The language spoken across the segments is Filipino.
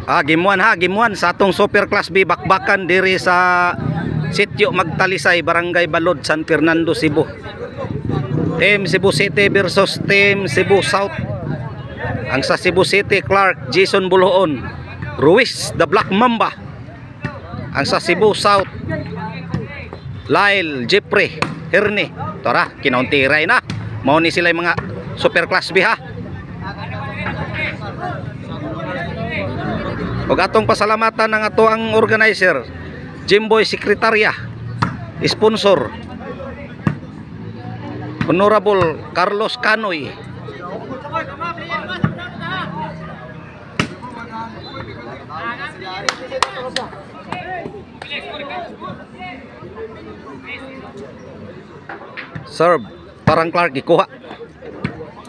Gimuan sa atong Super Class B bakbakan diri sa Sitio Magtalisay, Barangay Balod, San Fernando, Cebu. Team Cebu City versus Team Cebu South. Ang sa Cebu City, Clark Jason Buluon, Ruiz the Black Mamba. Ang sa Cebu South, Lyle Jeffrey Herne. Tara, kinauntiray na. Mao ni sila mga Super Class B ha. Og atong pasalamatan ng ato ang organizer, Jimboy Sekretarya, sponsor Honorable Carlos Canoy. Serve, parang Clark ikuha.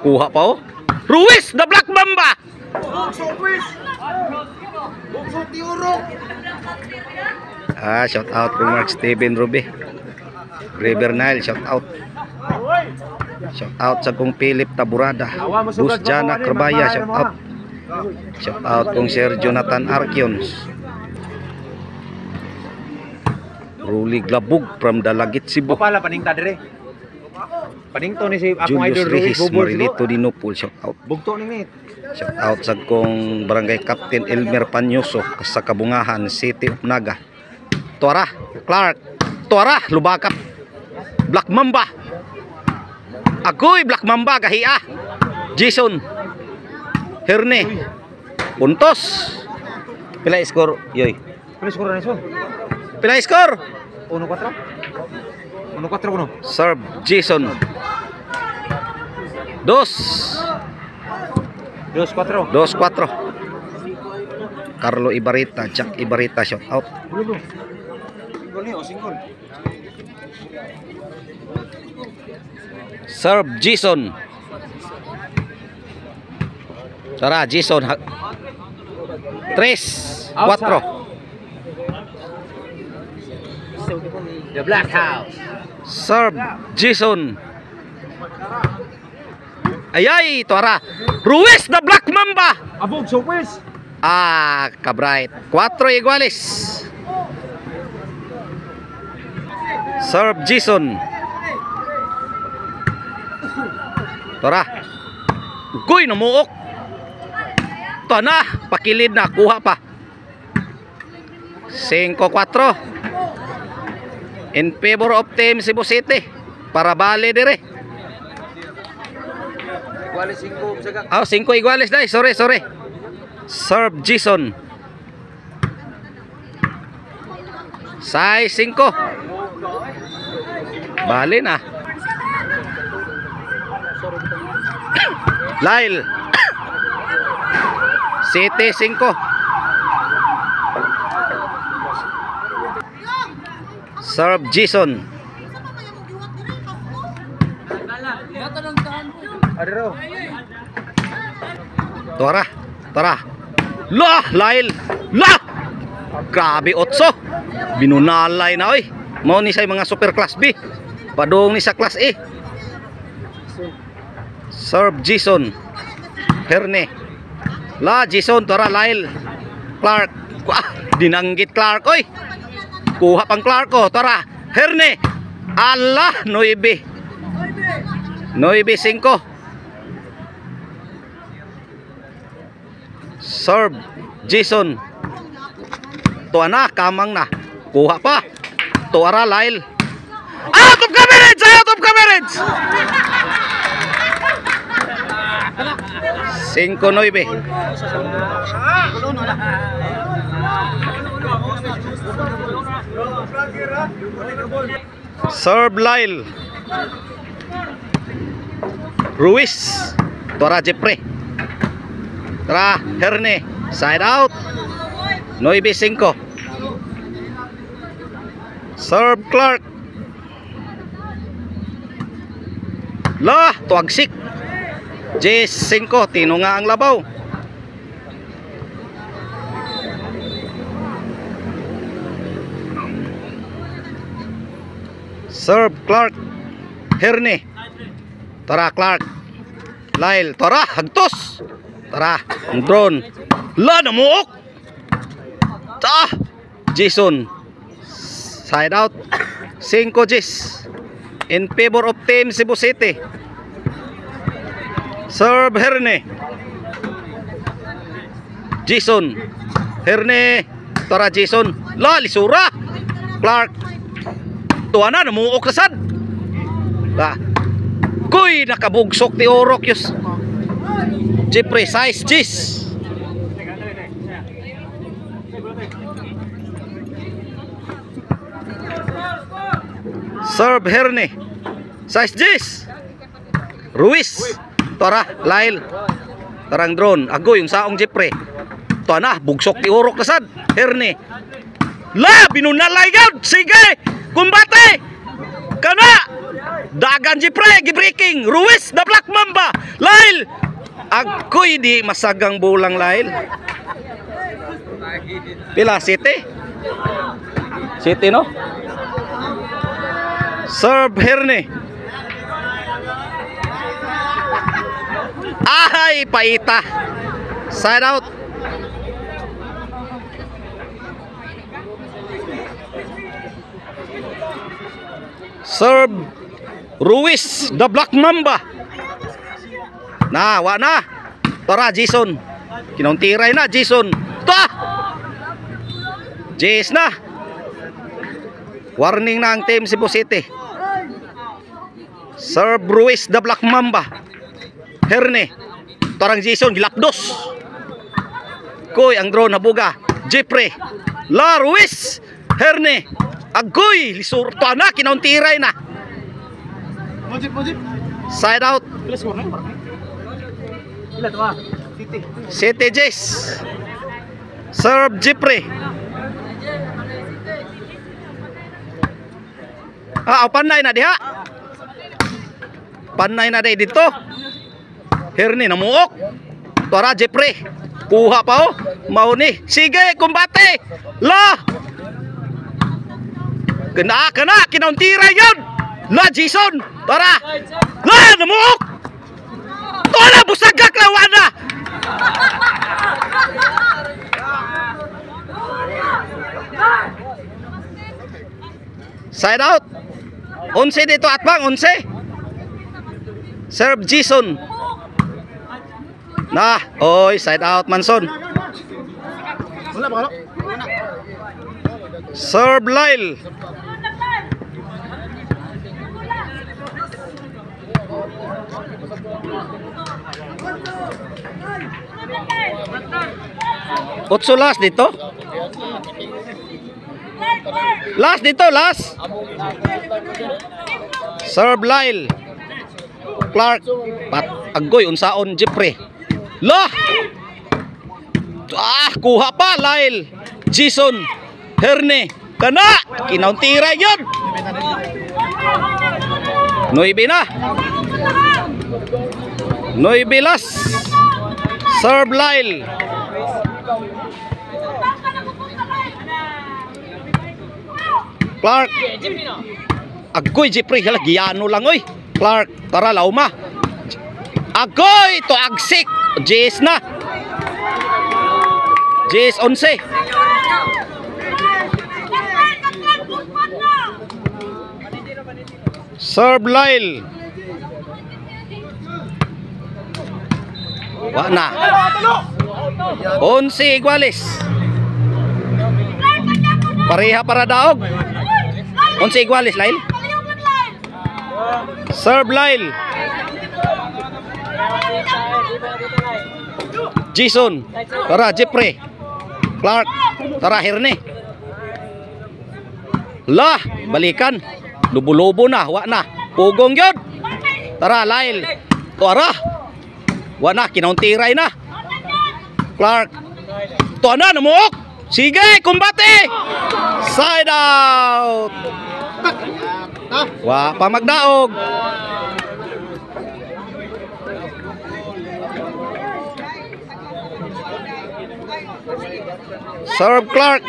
Kuha pa oh. Ruiz the Black Mamba. Shout out kung Mark Steven Ruby, River Nile, shout out. Shout out sa kong Philip Taburada, Bus Jana Carbaya, shout out. Shout out kung Sir Jonathan Arkions, Ruli Glabug from Dalagit, Cebu. Pala paningta dire. Paningto ni si akong Julius idol Rehis Ruiz Marilito Dinopol, shout out. Bugto ni mit. Shout out sa kong Barangay Captain Elmer Panyoso sa Kabungahan, City of Naga. Tuara, Clark. Tuara, Lubakap. Black Mamba. Agoy, Black Mamba, Gahia. Jason Herne. Puntos. Pila score, yoy? Pila score na son? Pila score? 1-4. 1-4 kuno. Serve Jason. 2-4. 2-4. Carlo Ibarita, Jack Ibarita, shout out. Gol ni o single. Serve Jason. Tara, Jason. 3-4. The Black House. Serve Jason. Ayay, tuara. Ruiz the Black Mamba. Abog so pues. Kabright. 4 iguales. Serve Jason. Tuara. Guy numuok. Tana, pakilid na, kuha pa. 5-4. In favor of Team Cebu City. Para bale dire. Iguales 5 saga. 5 iguales dai. Sorry. Serve Jason. 6-5. Bale na. Lyle. 7-5. Serve Jason. Adero. Tara. Lah, Lyle. Lah. Grabe 8. Binunalay na oy. Mao ni say mga Super Class B. Padung ni sa Class A. Serve Jason. Herne. La Jason, tara Lyle. Clark. Dinanggit Clark oy. Kuha pang Clark ko. Tara. Herne. Allah, 9. 9-5. Serve Jason. Tuana, kamang na. Kuha pa. Tuara Lyle. Out of coverage! 5-9. Serve Lyle. Ruiz. Tuara Jeffrey. Tara, Herne. Side out. 9-5. Serve Clark. Lah, tuagsik. J5, tinunga ang labaw. Serve Clark. Herne. Tara Clark. Lyle. Tara, hagtos. Tara, ang drone. La, namuok. Jason. Side out. 5 G's in favor of Team Cebu City. Serve Herne. Jason. Herne. Tara Jason. La, lisura. Clark. Tuana, namuok na sad. La. Kuy, nakabugsok ti Orok yus. Jeffrey, size G's. Serve Herne. Size G's. Ruiz. Tara, Lyle. Tarang drone. Ago yung saong Jeffrey. Ito na, bugsok ti Orok na sad. Herne. La, binunalay yun. Sige, kumbate. Kana. Dagan Jeffrey, gibreaking. Ruiz, the Black Mamba. Lyle. Agoy di masagang bulang Lyle. Pila, City? City, no? Serve Herne. Ay, paita. Side out. Serve Ruiz, the Black Mamba. Na, wa na. Tara, Jason. Kinauntiray na, Jason. Ta! Jace na. Warning na ang Team Cebu City. Serve Ruiz, the Black Mamba. Herne. Tarang Jason, gilapdos. Koy, ang drone nabuga. Jeffrey. La, Ruiz. Herne. Agoy, lisur. Ito na, kinauntiray na. Side out. City Jace. Serve Jeffrey. Panay na diha. Panay na dito. Herne namuok. Tara Jeffrey. Kuha pa oh. Mauni. Sige, kumbate. La. Kena, kinauntiray yun. La, Jason. Tara. La, namuok. Tara, busagak na wana. Side out. 11 dito atbang, 11. Serve Jason. Nah, oy, side out Manson. Serve Lyle. Otso last dito. Last dito, last. Serve Lyle. Clark. Agoy, unsaon Jeffrey. Lah! Kuha pa Lyle. Jason. Herne. Kana. Kinauntiray yun. Noibe na. Noibe last. Serve Lyle. Clark. Agoy Jeffrey, hala giyano lang oy. Clark, tara lauma. Agoy to agsik. Jace na. Jace 11. Serve Lyle. Wa na. 11 iguales. Pareha para daog. 11 iguales Lyle. Serve Lyle. Jason. Tara Jeffrey. Clark. Tara Herne. Lah, balikan. Lubo-lubo na, wa na. Pugong yun. Tara Lyle. Tara. Wa na, kinauntiray na. Clark. Tuwa na, namuok. Sige, kumbate. Side out. Wa pa magdaog. Serve Clark.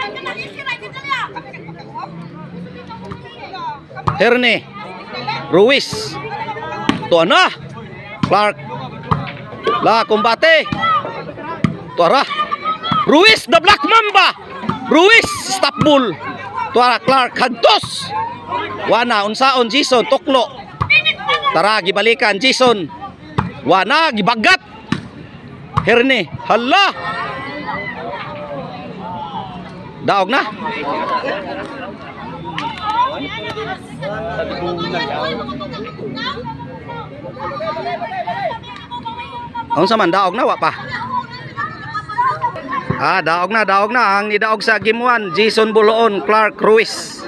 Herne. Ruiz. Tuwa na. Clark. La, kumbate. Tuara. Ruiz, the Black Mamba. Ruiz stop ball. Tuara Clark Hantos. Wana unsaon Jason tuklo. Tara gibalikan Jason. Wana gibagat. Herne. Hala. Daog na. Unsa man daog na wa pa? Daog na ang nidaog sa game 1, Jason Buloon, Clark Ruiz.